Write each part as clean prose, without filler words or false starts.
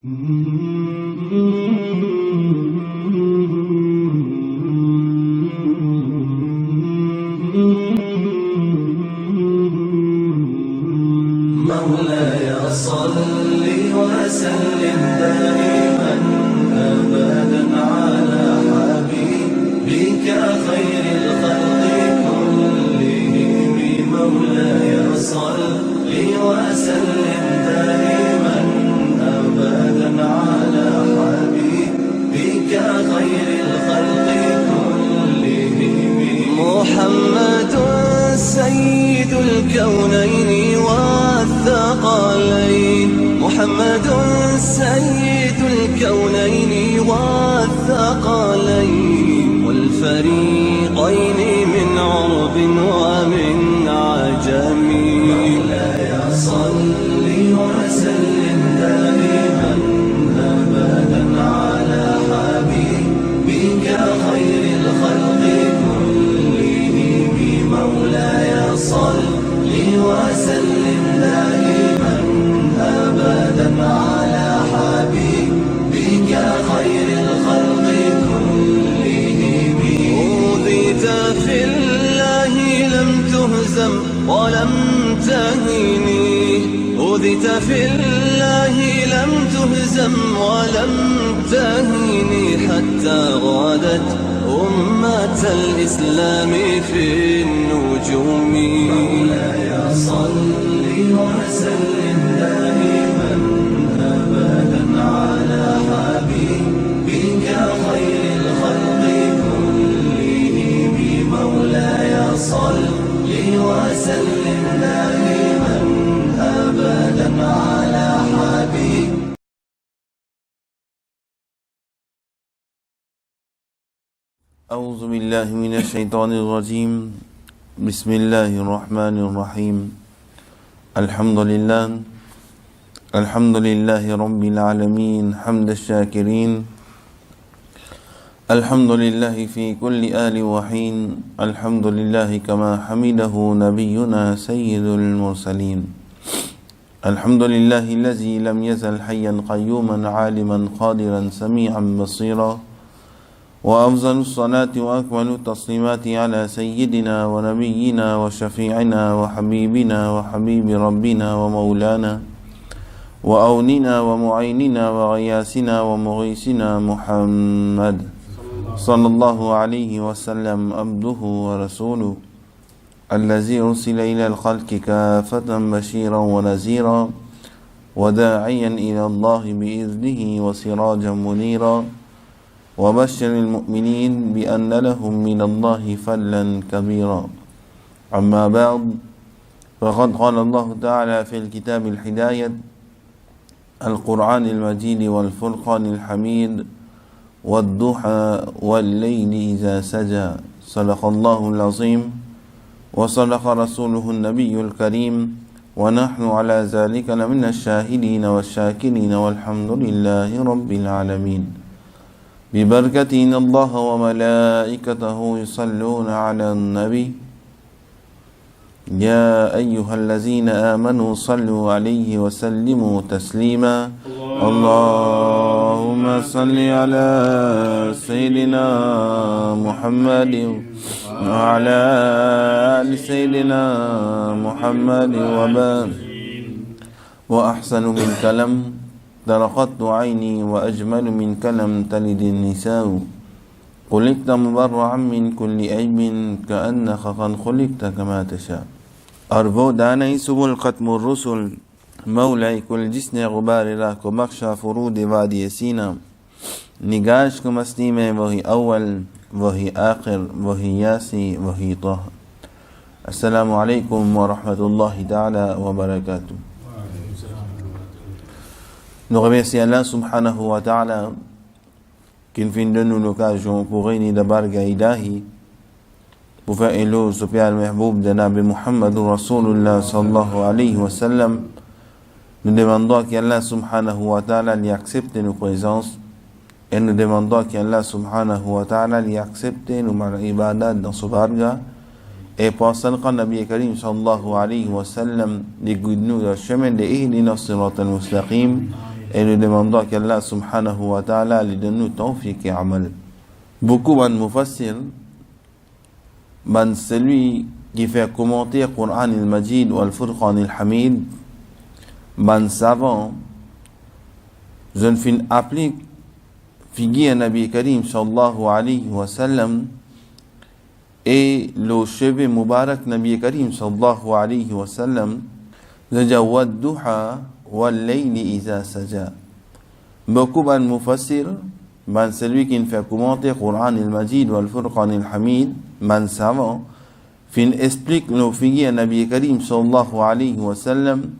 مولاي صل وسلم دائما أبدا على حبيبك خير الخلق كلهم. مولاي صل وسلم دائما أبدا على حبيبك خير الخلق كلهم. محمد سيد الكونين والثقلين، محمد سيد الكونين والثقلين والفريقين من عرب ومن عجم. مولاي صل وسلم دائما أبدا على حبيبك خير الخلق كلهم. مولاي صل وسلم دائما أبدا على حبيبك خير الخلق كلهم. أوذيت في الله لم تهزم ولم تهني، أوذيت في الله لم تهزم ولم تهني، حتى غادت أمة الإسلام في النجوم. مولاي صل وسلم دائما أبدا على حبيبك خير الخلق كلهم. مولاي صل وسلم دائما أبدا على حبيبك. أعوذ بالله من الشيطان الرجيم. بسم الله الرحمن الرحيم. الحمد لله رب العالمين حمد الشاكرين. الحمد لله في كل آل وحين. الحمد لله كما حمده نبينا سيد المرسلين. الحمد لله الذي لم يزل حيا قيوما عالما قادرا سميعا بصيرا. وأفضل الصلاة وأكمل التسليمات على سيدنا ونبينا وشفيعنا وحبيبنا وحبيب ربنا ومولانا وأوننا ومعيننا وغياسنا ومغيثنا محمد صلى الله عليه وسلم، عبده ورسوله الذي أرسل إلى الخلق كافة بشيرا ونذيرا وداعيا إلى الله بإذنه وسراجا منيرا، وبشر المؤمنين بأن لهم من الله فضلا كبيرا. أما بعد، فقد قال الله تعالى في الكتاب الهداية القرآن المجيد والفرقان الحميد والضحى والليل إذا سجى. صدق الله العظيم وصدق رسوله النبي الكريم، ونحن على ذلك لمن الشاهدين والشاكرين، والحمد لله رب العالمين. ببركة إن الله وملائكته يصلون على النبي يا أيها الذين آمنوا صلوا عليه وسلموا تسليما. اللهم صل على سيدنا محمد وعلى آل سيدنا محمد وبارك. وأحسن من كلام درقت عيني، وأجمل من كلم تلد النساء. خلقت مبرعا من كل عيب، كأنك قد خلقت كما تشاء. أربو داني سبل ختم الرسل، مولاي كل جسن غبار راك بخشا فرود وادي سينا. نگاش کو مستی میں وہی اول وہی آخر وہی یاسی وہی طه. السلام عليكم ورحمة الله تعالى وبركاته. Nous remercions Allah subhanahu wa ta'ala qui nous donne l'occasion pour réunir de barga ilahi pour faire éloge au Père Mahboub de Nabi Muhammad Rasulullah sallallahu alayhi wa sallam. Nous demandons qu'Allah subhanahu wa ta'ala lui accepte nos présences et nous demandons qu'Allah subhanahu wa ta'ala lui accepte nos ibadat dans ce barga. Et pour Sadqa Nabi Karim sallallahu alayhi wa sallam, les guide-nous le chemin de Ihdina Sirat al-Mustaqim. Et nous demandons qu'Allah subhanahu wa ta'ala lui donne nous tawfiq et amal. Beaucoup de mufassir, celui qui fait commenter le Coran al-Majid ou al-Furqan al-Hamid, savant, je ne fin applique figure Nabi Karim sallallahu alayhi wa sallam et le cheveu Mubarak Nabi Karim sallallahu alayhi wa sallam, je dis Wadduha wal-layli iza saja. Beaucoup de mufassir, celui qui fait commenter le Coran al-Majid ou al-Furqan al-Hamid, savant, fin explique le figure Nabi Karim sallallahu alayhi wa sallam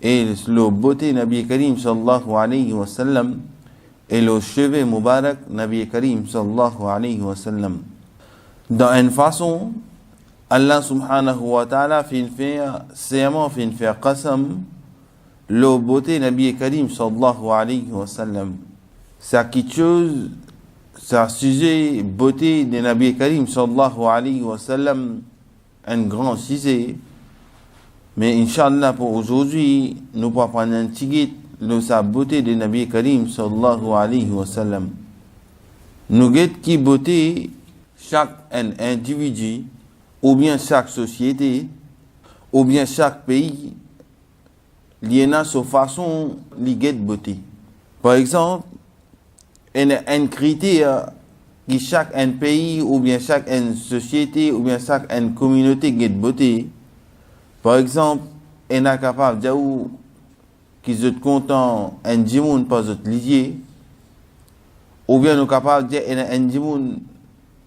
et le beauté Nabi Karim sallallahu alayhi wa sallam et le cheveu Mubarak Nabi Karim sallallahu alayhi wa sallam. Dans une façon, Allah subhanahu wa ta'ala fin faire serment, fin faire qasam, le beauté Nabi Karim sallallahu alayhi wa sallam. C'est quelque chose, c'est un sujet beauté de Nabi Karim sallallahu alayhi wa sallam, un grand sujet. Mais Inch'Allah, pour aujourd'hui, nous pourrons prendre un petit guide de sa beauté de Nabi Karim sallallahu alayhi wa sallam. Nous guide qui beauté chaque individu, ou bien chaque société, ou bien chaque pays, il y a sa façon de guide beauté. Par exemple, il y a un critère qui chaque pays, ou bien chaque société, ou bien chaque communauté guide beauté. Par exemple, on est capable de dire qu'ils sont contents un djimoun pas autre lié, ou bien nous capable de dire un djimoun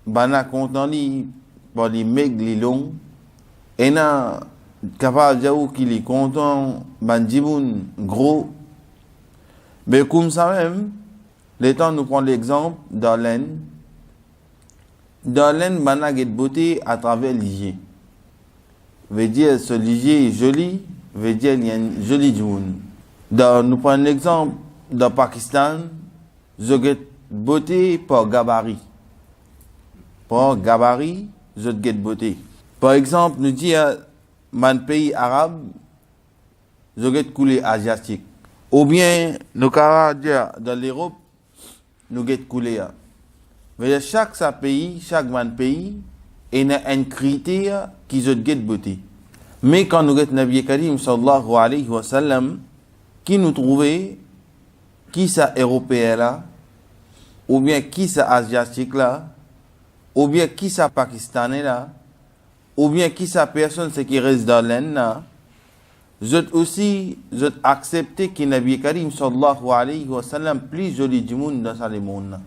bana content li par les mecs les longs, on est capable de dire qu'il est content ban djimoun gros. Mais comme ça même, le temps nous prend l'exemple d'Arlène. D'Arlène bana get beauté à travers l'hygiène. Veut dire ce ligier est joli, veut dire il y a une jolie djoun. Nous prenons l'exemple dans Pakistan, je get beauté par gabarit. Par gabarit, je get beauté. Par exemple, nous disons dans pays arabe, je get coulé asiatique. Ou bien, nous pouvons dire dans l'Europe, nous get coulé. Veut dire chaque pays, il y a un critère qui se guette beauté. Mais quand nous regardons Nabi Karim sallallahu alayhi wa sallam, qui nous trouvait, qui ça européen là, ou bien qui ça asiatique là, ou bien qui ça pakistanais là, ou bien qui ça personne qui reste dans l'Inde là, je aussi, je accepté que Nabi Karim sallallahu alayhi wa sallam plus joli du monde dans ce monde là.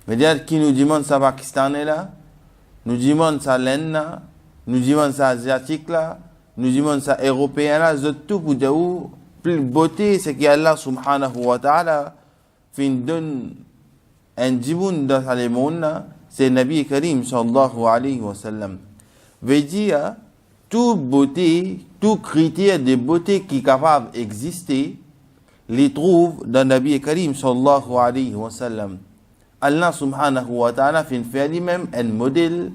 C'est-à-dire qui nous demande ça pakistanais là, nous demandons ça l'Inde, nous demandons ça asiatique là, nous demandons ça européen là, tout pour dire plus beauté c'est qu'Allah subhanahu wa ta'ala fin donne un djimoun dans le monde là, c'est Nabi Karim sallallahu alayhi wa sallam. Veut dire toute beauté, tout critère de beauté qui est capable d'exister, les trouve dans Nabi Karim sallallahu alayhi wa sallam. Allah subhanahu wa ta'ala fait faire lui-même un modèle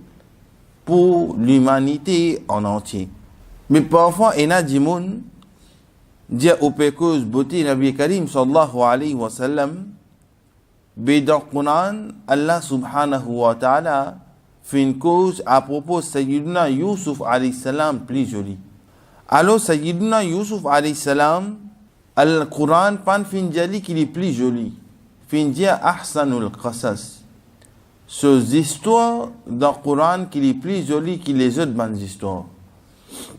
pour l'humanité en entier. Mais parfois, il y a des gens qui disent au pécose beauté Nabi Karim sallallahu alayhi wa sallam, mais dans le Coran, Allah subhanahu wa ta'ala fait une cause à propos de Sayyidina Yusuf alayhi salam plus joli. Alors Sayyidina Yusuf alayhi salam, le Coran pas fin jali qu'il est plus joli. Fin dire ahsanul qasas. Ces histoires dans le Coran qui est plus jolie que les autres bonnes histoires.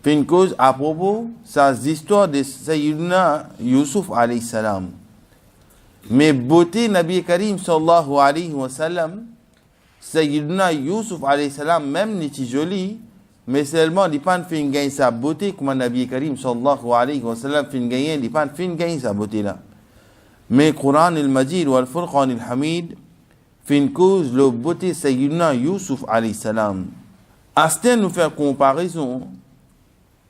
Fin cause à propos ces histoires de Sayyidina Yusuf alayhi salam. Mais beauté Nabi Karim sallallahu alayhi wa sallam, Sayyidina Yusuf alayhi salam même n'est joli, mais seulement il pas fin gagner sa beauté comme Nabi Karim sallallahu alayhi wa sallam fin gagner, il pas fin gagner sa beauté là. Mais Coran al-Majid ou al-Furqan al-Hamid fin cause le beauté Sayyidina Yusuf alayhi salam. Astin nous faire comparaison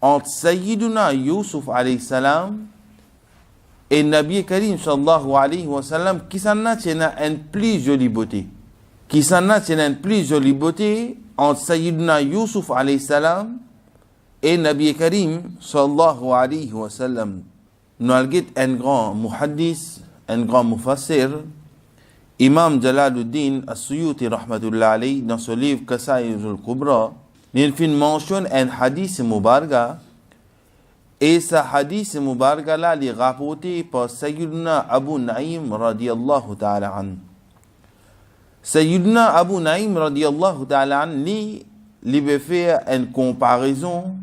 entre Sayyidina Yusuf alayhi salam et Nabi Karim sallallahu alayhi wa sallam qui s'en a une plus jolie beauté. Qui s'en a une plus jolie beauté entre Sayyidina Yusuf alayhi salam et Nabi Karim sallallahu alayhi wa sallam. nous avons un grand muhaddis, un grand mufassir, Imam Jalaluddin As-Suyuti rahmatullah alayhi, dans ce livre Qasa'idul Kubra, il mentionne un hadith mubaraka, et ce hadith mubaraka là est rapporté par Sayyidina Abu Naïm radiyallahu ta'ala an. Sayyidina Abu Naïm radiyallahu ta'ala an, lui fait une comparaison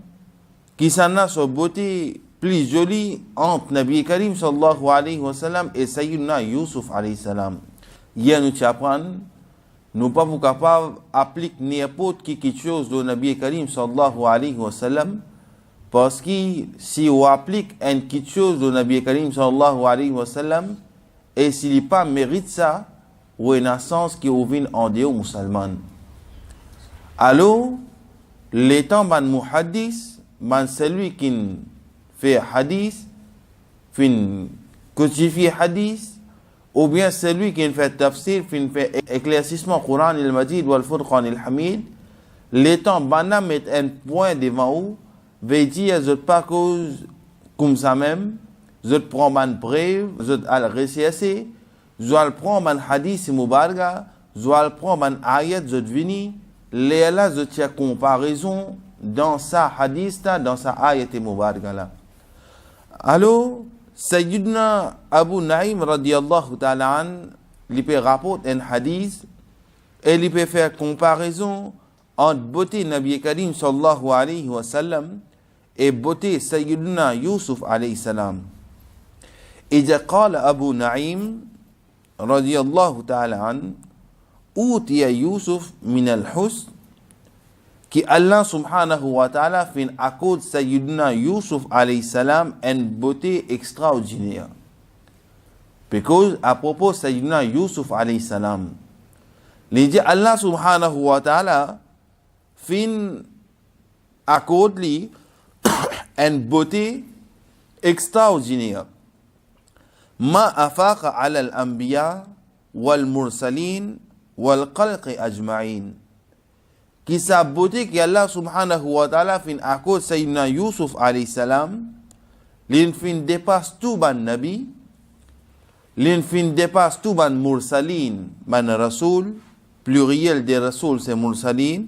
qui s'en a sur beauté plus jolie entre Nabi Karim sallallahu alayhi wa sallam et Sayyidina Yusuf alayhi salam. Hier nous apprenons, nous pas capables d'appliquer n'importe qui quelque chose de Nabi Karim sallallahu alayhi wa sallam, parce que si on applique quelque chose de Nabi Karim sallallahu alayhi wa sallam, et s'il n'est pas mérite ça, ou une naissance qui vient en dehors musulman. Alors, l'étant ban muhaddis, ban celui qui fait hadith, qui codifie hadith, ou bien celui qui fait tafsir, qui fait éclaircissement Coran al-Majid ou al-Furqan al-Hamid, l'étant banam met un point devant vous, veut dire, je pas cause comme ça même, je prends ban brève, je al-réciassé, je prends ban hadith mubaraka, je prends ban ayat, je devini, là, je tiens comparaison dans sa hadith, dans sa ayat mubaraka là. Alors, Sayyidina Abu Naïm radiyallahu ta'ala an, il peut rapporter un hadith et il peut faire comparaison entre beauté Nabi Karim sallallahu alayhi wa sallam et beauté Sayyidina Yusuf alayhi salam. إذا قال أبو نعيم رضي الله تعالى عنه أوتي يوسف من الحسن que Allah subhanahu wa ta'ala fin accorde Sayyidina Yusuf alayhi salam une beauté extraordinaire. Because à propos Sayyidina Yusuf alayhi salam, il dit Allah subhanahu wa ta'ala fin accorde lui une beauté extraordinaire. Ma afaqa ala al-anbiya wal mursalin wal khalqi ajma'in. Qui sa beauté que Allah subhanahu wa ta'ala fin accorde Sayyidina Yusuf alayhi salam, l'in fin dépasse tout ban nabi, l'in fin dépasse tout ban mursalin, ban rasoul, pluriel des rasoul c'est mursalin,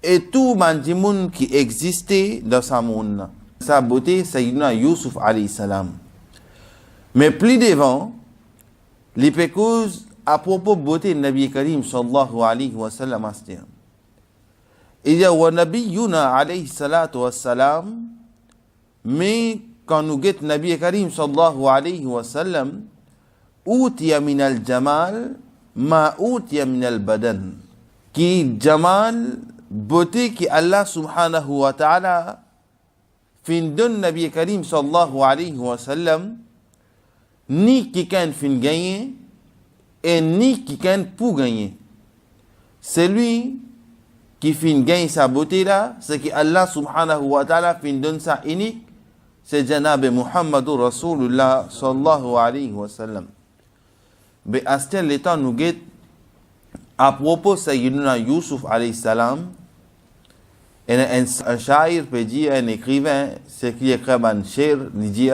et tout ban jimoun qui existait dans sa monde. Sa beauté Sayyidina Yusuf alayhi salam. Mais plus devant, les pécoses à propos de beauté de Nabi Karim sallallahu alayhi wa sallam astir. Il y a wa nabiyuna alayhi salatu wa salam, mais quand nous guette Nabi Karim sallallahu alayhi wa sallam, utiya min al-jamal ma utiya min al-badan. Qui jamal, beauté qui Allah subhanahu wa ta'ala fin donne Nabi Karim sallallahu alayhi wa sallam, ni qui can fin gagner et ni qui can pour gagner. C'est lui qui fin gagne sa beauté là, c'est que Allah subhanahu wa ta'ala fin donne sa unique, c'est Janab Muhammadur Rasulullah sallallahu alayhi wa sallam. Mais à ce temps nous guette à propos de Sayyidina Yusuf alayhi salam, un shair peut dire, un écrivain, c'est qui écrit un shair, il dit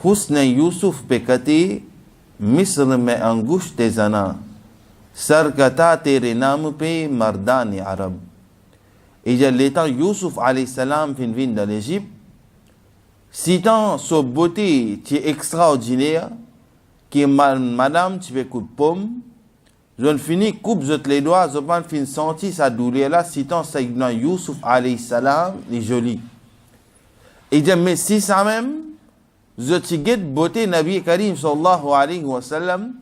Husna Yusuf pekati Misr में अंगुश जना सरकता तेरे नाम पे मर्दान अरब. Et l'étant Yusuf alayhi salam fin vin dans l'Égypte, citant sa beauté qui est extraordinaire, qui est madame tu fais coup de pomme, je finis coupe les doigts, je pense fin senti sa douleur là, citant Sayyidina Yusuf alayhi salam, les joli. Et mais si ça même, je tiget beauté Nabi Karim sallallahu alayhi wa sallam,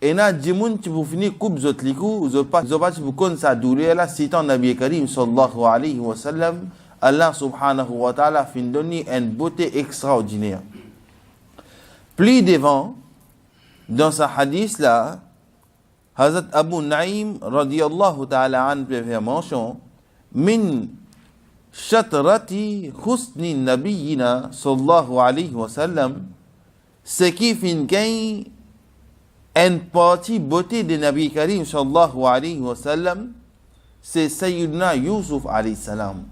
et na jimoun tu vous finis coupe zot likou, je pas tu vous connais sa douleur là, citant Nabi Karim sallallahu alayhi wa sallam, Allah subhanahu wa ta'ala fin donné une beauté extraordinaire. Plus devant, dans sa hadith là, Hazrat Abu Naïm radiyallahu ta'ala an peut faire mention, min shatrati husni nabiyina sallallahu alayhi wa sallam, ce qui fin gagne une partie beauté de Nabi Karim sallallahu alayhi wa sallam, c'est Sayyidina Yusuf alayhi salam.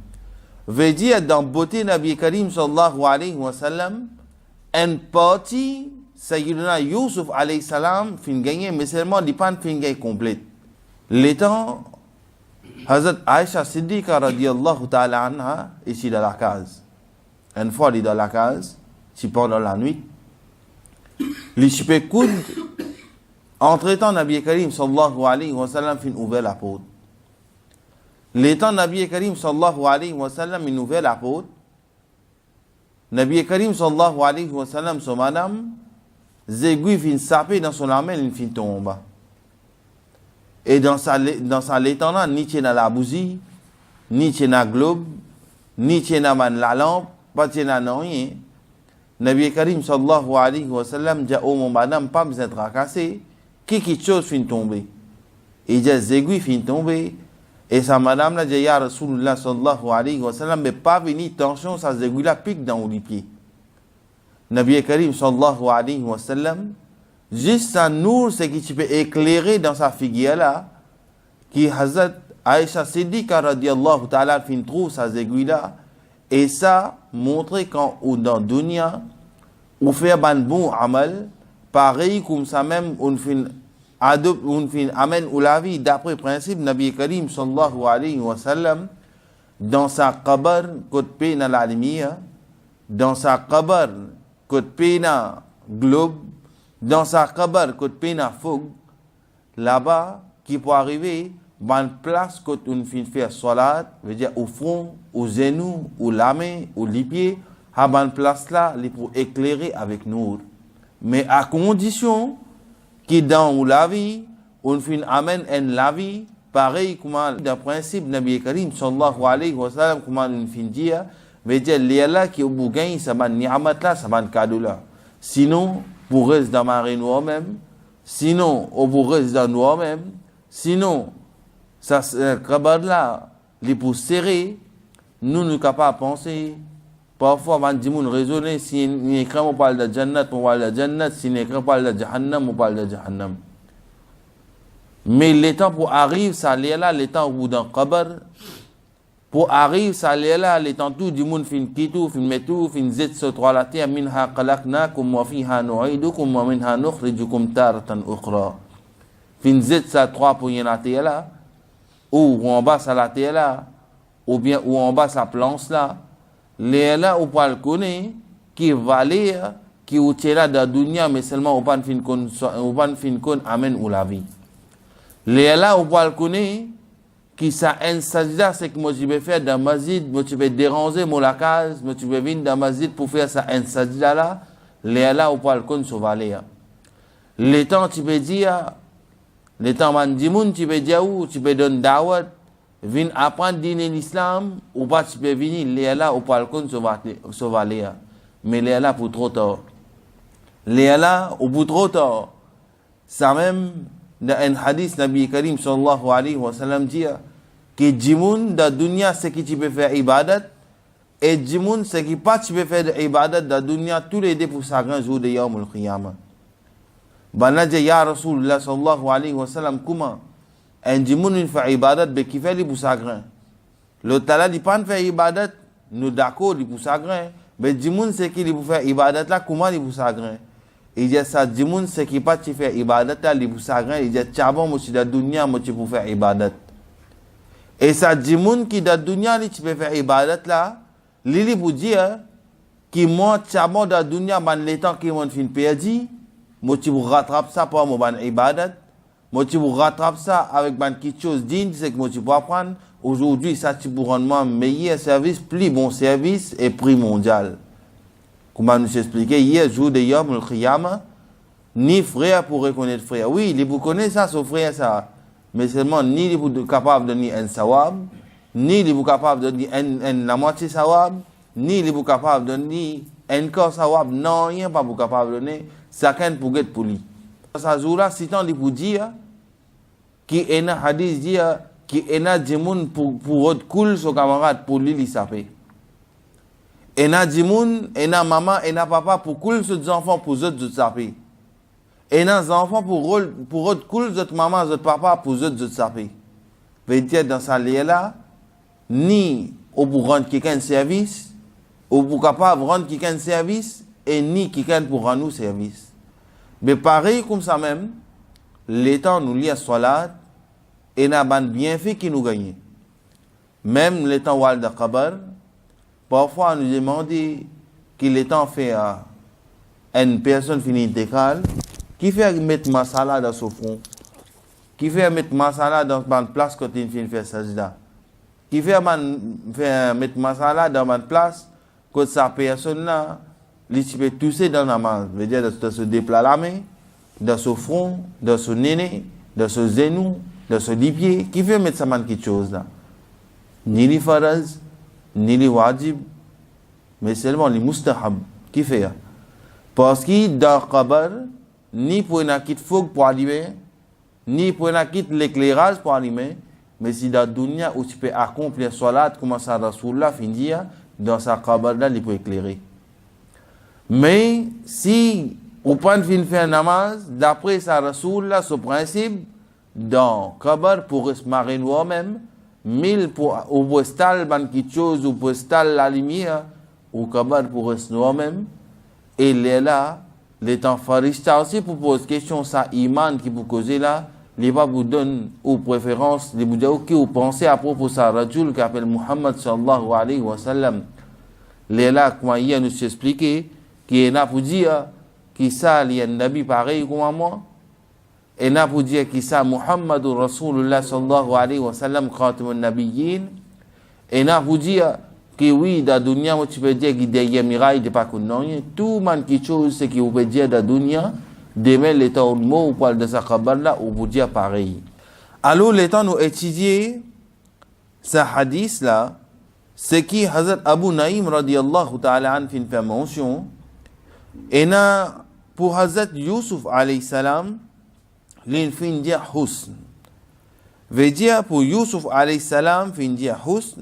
Veut dire dans beauté Nabi Karim sallallahu alayhi wa sallam, une partie, Sayyidina Yusuf alayhi salam, fin gagné, mais seulement il pas fin gagné complète. L'étant, Hazrat Aisha Siddiqa radiallahu ta'ala anha, ici dans la case. Une fois, il est dans la case, si pendant la nuit, il se coude, entre-temps, Nabi Karim sallallahu alayhi wa sallam fin ouvert la porte. L'étant Nabi Karim sallallahu alayhi wa sallam il ouvert la porte. Nabi Karim sallallahu alayhi wa sallam, son madame, Zegui fin sapé dans son amel, il fin tombe. Et dans sa l'étendard, ni tient la bougie, ni tient la globe, ni tient la lampe, pas tient la rien. Nabi Karim sallallahu alayhi wa sallam dit oh mon madame, pas besoin de tracasser, quelque chose fin tomber. Et dit Zegui fin tomber. Et sa madame là dit ya Rasulullah sallallahu alayhi wa sallam, mais pas venir tension, ça Zegui là pique dans les pieds. Nabi Karim sallallahu alayhi wa sallam, juste un nour, c'est qui tu peux éclairer dans sa figure là, qui Hazrat Aisha Siddiqa radiallahu ta'ala fin trouve sa aiguille là, et ça montre quand ou dans dunya, ou faire un bon amal, pareil comme ça même, on fin adopte, on fin amène ou la vie, d'après principe, Nabi Karim sallallahu alayhi wa sallam, dans sa qabar, côte paix dans la lumière, dans sa qabar, côte pena globe, dans sa qabar côte pena fougue, là-bas, qui peut arriver, dans place côte une fin faire salat, veut dire au front, aux genoux, ou la main, ou les pieds, à bonne place là, les pour éclairer avec nous. Mais à condition que dans la vie, on fin amène en la vie, pareil comme dans principe, Nabi Karim sallallahu alayhi wa sallam, comme on fin dire, veut dire, les là qui au bout gagne, ça va ni'amat là, ça va cadeau là. Sinon, pour rester dans ma nous-mêmes, sinon, au pour rester dans nous-mêmes, sinon, ça, kabar là, les pour serrer, nous ne sommes capables de penser. Parfois, quand on raisonne, si on parle de Jannat, on parle de Jannat, si on parle de Jahannam, on parle de Jahannam. Mais les temps pour arriver, ça là, les temps au bout d'un kabar, pour arriver, ça là, les temps tout du monde fin kitou, fin metou, fin zet sur trois la terre, minha qalaqnakum wa fiha nu'idukum wa minha nukhrijukum taratan ukhra. Fin zet ça trois pour y en la terre là, ou en bas ça la terre là, ou bien ou en bas ça planche là, les là ou pas le connaît, qui valait, qui ou là dans dunya, mais seulement ou pas fin kon amen ou la vie. Les là ou pas le connaît, qui ça un sajda, c'est que moi je vais faire dans masjid, moi je vais déranger mon la case, moi je vais venir dans masjid pour faire ça un sajda là, les là ou pas le connaît sur valer. Les temps tu peux dire, les temps man dimoun tu peux dire où, tu peux donner dawat, vin apprendre dîner l'islam, ou pas tu peux venir, les là ou pas le connaît sur valer. Mais les là pour trop tard. Les là ou pour trop tard. Ça même, dans un hadith, Nabi Karim sallallahu alayhi wa sallam dit que Jimoun dans dunya c'est qui tu peux faire ibadat et Jimoun c'est qui pas tu peux faire ibadat dans dunya tous les deux pour ça grand jour de Yawm al-Qiyamah. Bana dit ya Rasulullah sallallahu alayhi wa sallam comment un Jimoun il fait ibadat be qui fait les pour ça grand. Le tala dit pas faire ibadat nous d'accord il pour ça grand mais Jimoun c'est qui il pour faire ibadat là comment il pour ça grand. Il dit ça, Jimoun, c'est qui pas tu fais ibadat, il pour ça grand, il dit, tchabon, moi, tu da dunya, moi, tu peux faire ibadat. Et ça, Jimoun, qui da dunya, tu peux faire ibadat là, Lili pour dire, qui moi, tchabon da dunya, man, les temps qui m'ont fin perdu, moi, tu peux rattraper ça pour moi, ban ibadat, moi, tu peux rattraper ça avec ban quelque chose digne, c'est que moi, tu peux apprendre, aujourd'hui, ça, tu peux rendre meilleur service, plus bon service et prix mondial. Comme on nous expliquait hier, jour de Yom al-Qiyamah, ni frère pour reconnaître frère. Oui, il vous connaît ça, son frère, ça. Mais seulement, ni il vous capable de donner un sawab, ni il vous capable de donner la moitié sawab, ni il vous capable de donner un corps sawab. Non, il n'y a pas vous capable de donner. Chacun pour être poli. Ça jour-là, si tant il vous dire, qui est un hadith dire, qui est un djimoun pour votre cool, son camarade, pour lui, il s'appelle. Et na dimoun, et na maman, et na papa pour cool ces enfants pour eux de saper. Et na enfants pour eux cool cette maman, cette papa pour eux de saper. Veut dire dans sa liée là, ni au pour rendre quelqu'un service, ou pour capable rendre quelqu'un service, et ni quelqu'un pour rendre nous service. Mais pareil comme ça même, l'étant nous lit à salat, et n'a pas bienfait qui nous gagne. Même l'étant wal de Qabar, parfois on nous demande qu'il est en fait à une personne finie d'école, qui fait mettre masala dans son front, qui fait mettre masala dans une place quand il fait sajda, qui fait mettre masala dans une place quand sa personne là, il peut tousser dans la main, veut dire de se déplacer la main, dans son front, dans son nez, dans son genou, dans son pied, qui fait mettre sa main quelque chose là. Ni les faraz, ni les wajib, mais seulement les mustahab qui fait. Parce que dans le Qabar, ni pour une quitte fougue pour allumer, ni pour une quitte l'éclairage pour allumer, mais si dans la dunya où tu peux accomplir salat, comme ça Rasulullah finit, dans sa Qabar là, il peut éclairer. Mais si on prend faire namaz, d'après sa Rasulullah, ce principe, dans Qabar pour se marier nous-mêmes, mille pour ou pour installer quelque chose ou pour installer la lumière ou Qabar pour rester nous-mêmes. Et là, les temps farista aussi pour poser question ça iman qui vous cause là, les pas vous donne aux préférences, les vous dire qui vous pensez à propos de ça rajul qui appelle Muhammad sallallahu alayhi wa sallam. Les là comment il nous expliquer qui est là pour dire qui ça il y a un nabi pareil comme moi. Et n'a pour dire qui ça Muhammadur Rasulullah sallallahu alayhi wa sallam khatamun nabiyyin. Et n'a pour dire que oui, dans la dunya, tu peux dire qu'il y a des miracles de pas connaître. Tout man qui chose, c'est qu'il peut dire dans la dunya, demain, les temps mot ou parle de sa khabar là, ou vous dire pareil. Alors, les temps nous étudier ce hadith là, c'est qui Hazrat Abu Naïm radiyallahu ta'ala an fait mention. Et n'a pour Hazrat Yusuf alayhi salam, l'in fin dire husn. Veut dire pour Yusuf alayhi salam, fin dire husn.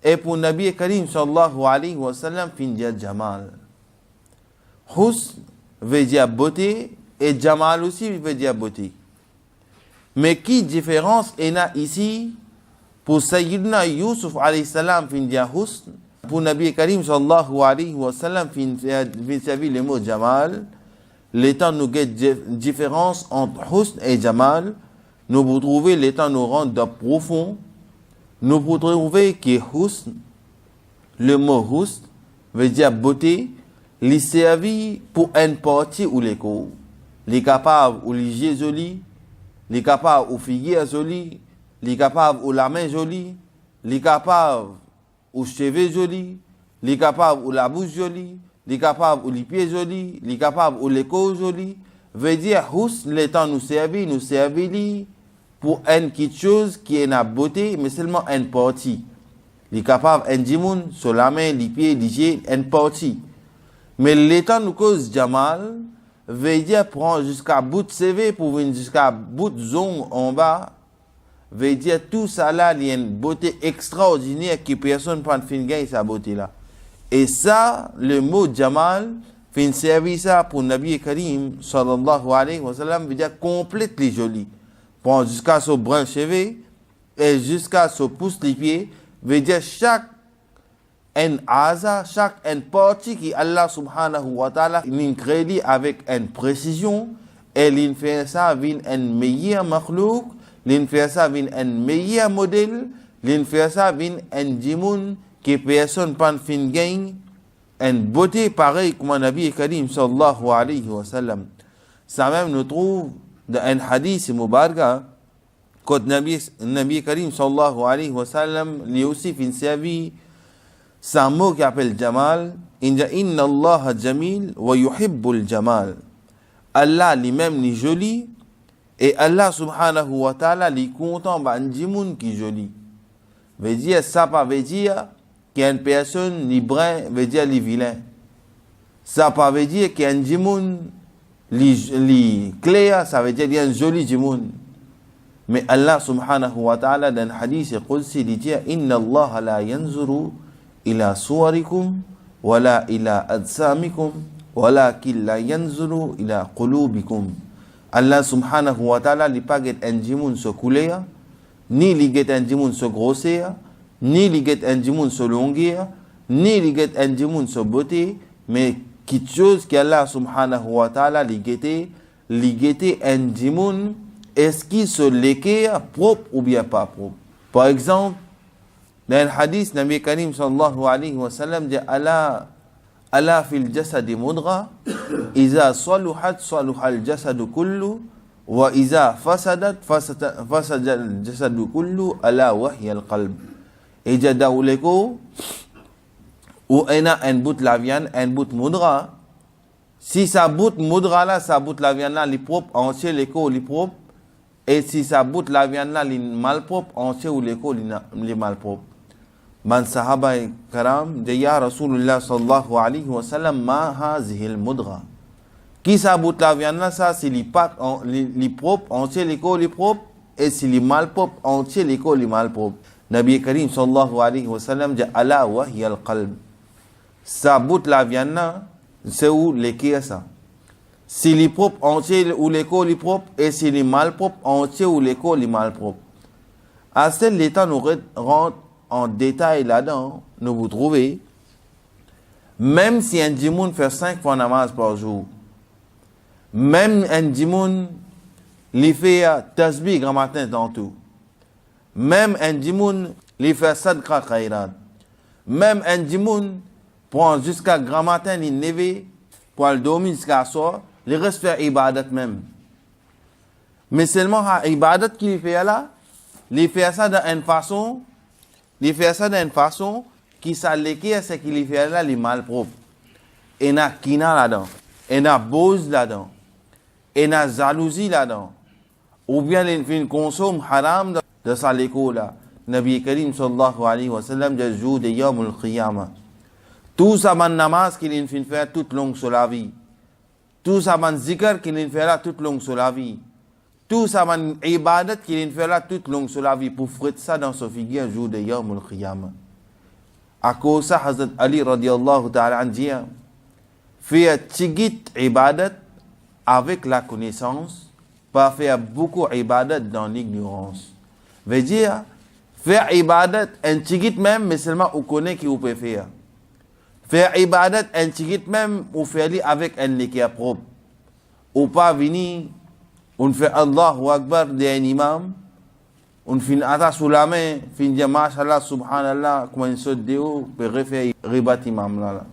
Et pour Nabi Karim sallallahu alayhi wa sallam, fin dire jamal. Husn veut dire beauté et jamal aussi veut dire beauté. Mais qui différence est là ici pour Sayyidina Yusuf alayhi salam, fin dire husn. Pour Nabi Karim sallallahu alayhi wa sallam, fin servir le mot jamal. L'état nous guette différence entre husn et jamal. Nous pouvons trouver l'état nous rendre profond. Nous pouvons trouver que husn, le mot husn, veut dire beauté, il servit pour une partie ou l'écho. Il est capable ou les joli, il est capable ou figure joli, il est capable ou la main jolie, il est capable ou cheveux jolis, il est capable ou la bouche jolie, il est capable ou les pieds jolis, il est capable ou l'écho joli. Veut dire husn, l'état nous servit pour une quelque chose qui est la beauté, mais seulement une partie. Il est capable un djimoun sur la main, les pieds, les yeux, une partie. Mais l'état nous cause jamal, veut dire prendre jusqu'à bout de CV pour venir jusqu'à bout de zone en bas. Veut dire tout ça là, il y a une beauté extraordinaire que personne ne peut gagner sa beauté là. Et ça, le mot jamal, fait servir ça pour Nabi Karim sallallahu alayhi wa sallam, veut dire complètement joli. Prendre jusqu'à son brin cheveux et jusqu'à son pouce les pieds, veut dire chaque chaque partie qui Allah subhanahu wa ta'ala crée avec une précision, et il fait ça avec un meilleur makhlouk, il fait ça avec un meilleur modèle, il fait ça avec un djimoun que personne ne peut fin gagne, une beauté pareille comme Nabi Karim sallallahu alayhi wa sallam. Ça même nous trouve dans un hadith mubarak, quand Nabi Karim sallallahu alayhi wa sallam lui aussi fin servi c'est un mot qui appelle Jamal. Inna Allah jamil wa yuhibbul jamal. Allah lui-même est joli et Allah subhanahu wa ta'ala est content d'un djimoun qui est joli. Veut dire ça pas veut dire qu'il y a une personne qui brun veut dire les vilain. Ça pas veut dire qu'il y a un djimoun li clair, ça veut dire qu'il y a un joli djimoun. Mais Allah subhanahu wa ta'ala dans le hadith qudsi dit inna Allah la yanzuru ila suwarikum wala ila adsamikum walakin la yanzuru ila qulubikum. Allah subhanahu wa ta'ala li pas get un djimoun so couleur, ni li get un djimoun so grosseur, ni li get un djimoun so longueur, ni li get un djimoun so beauté, mais quelque chose qu'Allah subhanahu wa ta'ala ligété un djimoun, est-ce qu'il se léqué propre ou bien pas propre. Par exemple, dans le hadith, Nabi Karim sallallahu alayhi wa sallam dit ala fil jasadi mudra, iza saluhat saluhal jasadu kullu, wa iza fasadat fasajal jasadu kullu, ala wahyal qalb. Et jadawleko, ou ena un bout la viande, un bout mudra. Si ça bout mudra là, ça bout la viande là, li propre, entier l'écho, li propre. Et si ça bout la viande là, li mal propre, entier ou l'écho, li mal propre. Man sahaba karam, de ya Rasulullah sallallahu alayhi wa sallam, ma hazihil mudra. Qui ça bout la viande là, ça, c'est li propre, entier l'écho, li propre. Et si li mal propre, entier l'écho, li mal propre. Nabi Karim sallallahu alayhi wa sallam, dit ala wahyal qalb. Ça bout la viande là, c'est où l'équerre ça. Si les propre entier ou l'écho les propre, et si les mal propre entier ou l'écho les mal propre. À ce l'état nous rentre en détail là-dedans, nous vous trouvez, même si un djimoun fait 5 fois namaz par jour, même un djimoun lui fait tasbih grand matin dans tout, même un djimoun lui fait sadqa khairat, même un djimoun prend jusqu'à grand matin, il neve, pour le dormir jusqu'à soir, il reste faire ibadat même. Mais seulement, ibadat qu'il fait là, il fait ça d'une façon, qui s'alléquait, c'est qu'il fait là, il mal propre. Et il y a kina là-dedans, et il y a bose là-dedans, et il y a jalousie là-dedans. Ou bien il consomme haram de sa léco là. Nabi Karim sallallahu alayhi wa sallam, le jour de Yawm al-Qiyamah. Tout ça, man namaz qu'il fait faire toute longue sur la vie. Tout ça, man zikr qu'il fait là toute longue sur la vie. Tout ça, man ibadat qu'il fait là toute longue sur la vie. Pour faire ça dans ce figure, jour de Yawm al-Qiyamah. À cause ça, Hazrat Ali radiallahu ta'ala an dit, faire tigit ibadat avec la connaissance, pas faire beaucoup ibadat dans l'ignorance. Veut dire, faire ibadat un tigit même, mais seulement on connaît qui vous peut faire. Faire ibadat un tigit même, ou faire avec un équerre propre. Ou pas venir, on fait Allahu Akbar d'un imam, on fait ata sous la main, fin dire mashallah, subhanallah, comme une sorte de haut, peut refaire ribat imam là.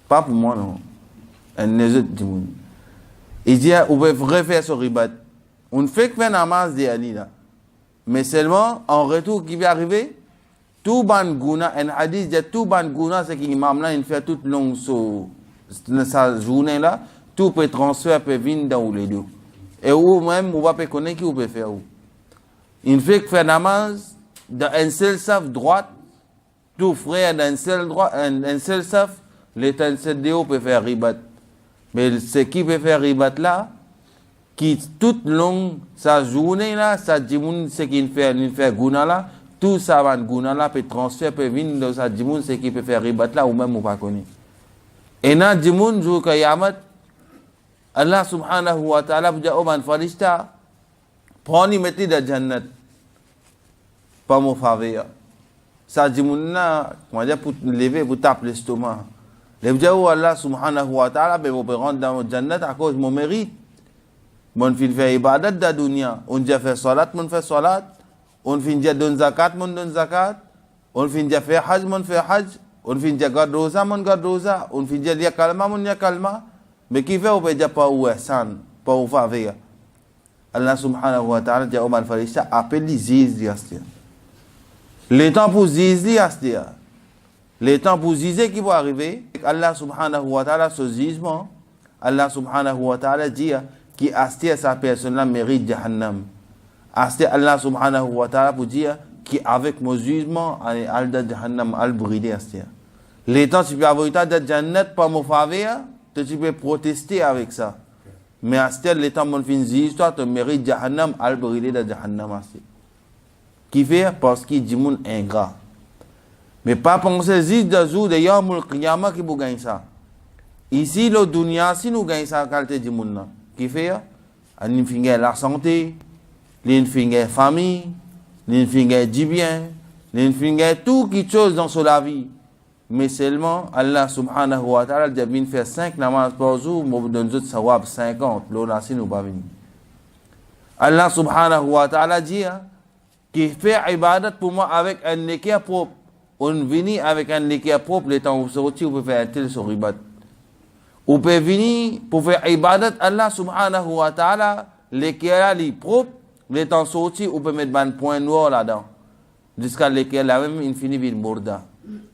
Pas pour moi non. Un autre du monde. Il dit, on peut refaire ce ribat. On fait que namaz de Ali là. Mais seulement, en retour, qui va arriver, tout ban guna, un hadith dit tout ban guna, c'est qu'il l'imam là, il fait toute longue sa journée là, tout peut transférer, peut venir dans les deux. Et ou même, on va pas connaître qui on peut faire où. Il fait que faire namaz, dans un seul saf droite, tout frère d'un seul droit, un seul saf, l'étincelle de haut peut faire ribat. Mais ce qui peut faire ribat là, qui toute longue, sa journée là, sa djimoun, ce qu'il fait guna là, tout ça va guna là, peut transférer, peut venir dans sa djimoun, ce qui peut faire ribat là, ou même ou pas connaître. Et dans djimoun, jour Kiyamat, Allah subhanahu wa ta'ala, vous dit, oh man farishta, prenez mettez de jannat, pas mon faveur. Sa djimoun là, comment dire, pour lever, pour taper l'estomac. Les vous dit, oh Allah subhanahu wa ta'ala, ben vous pouvez rentrer dans le jannat à cause de mon mérite. Mon fin fait ibadat da dunia, on dit fait salat, mon fait salat, on fin dit don zakat, mon don zakat, on fin dit fait hajj, mon fait hajj, on fin dit garde rosa, mon garde rosa, on fin dit ya kalma, mon ya kalma, mais qui fait on peut dire pas ou ihsan, pas ou faveur. Allah subhanahu wa ta'ala dit au mal farishta appelle les ziz astia. Le temps pour ziz astia. Le temps pour zizer qui va arriver, Allah subhanahu wa ta'ala ce zizement, Allah subhanahu wa ta'ala dit qui astia sa personne-là mérite Jahannam. Astia Allah subhanahu wa ta'ala pour dire qui avec mon jugement, al da Jahannam, al brider astia. Les temps tu peux avoir état de Jannat pas mon faveur, tu peux protester avec ça. Mais astia les temps mon fin ziz, toi tu mérites Jahannam, al brider de Jahannam astia. Qui fait parce qu'il dit mon ingrat. Mais pas penser juste de jour de Yawm al-Qiyamah qui vous gagne ça. Ici, le dunya, si nous gagnons ça, qualité du monde, qui fait, on finit la santé, on finit la famille, on finit du bien, on finit tout quelque chose dans la vie. mais seulement Allah subhanahu wa ta'ala dit bien faire 5 namazes par jour, moi vous donne sawab 50, là si nous pas venir. Allah subhanahu wa ta'ala dit qui fait ibadat pour moi avec un niqab propre. On vient avec un niqab propre, les temps où vous sortez, vous pouvez faire un tel sur ibadat. Vous pouvez venir pour faire ibadat Allah subhanahu wa ta'ala, l'équerre est propre, les temps sortis, vous pouvez mettre un point noir là-dedans. Jusqu'à l'équerre, la même infini ville bourda.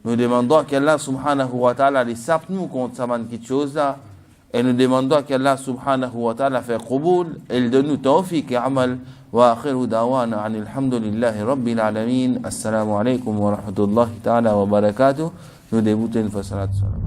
Nous demandons qu'Allah subhanahu wa ta'ala les sape nous contre ça quelque chose là. Et nous demandons qu'Allah subhanahu wa ta'ala fait qaboul, et il donne nous tawfiq et amal. Wa akhiru dawana anil hamdulillahi rabbil alamin. Assalamu alaikum wa rahmatullahi ta'ala wa barakatuh. Nous débutons une fois salat salam.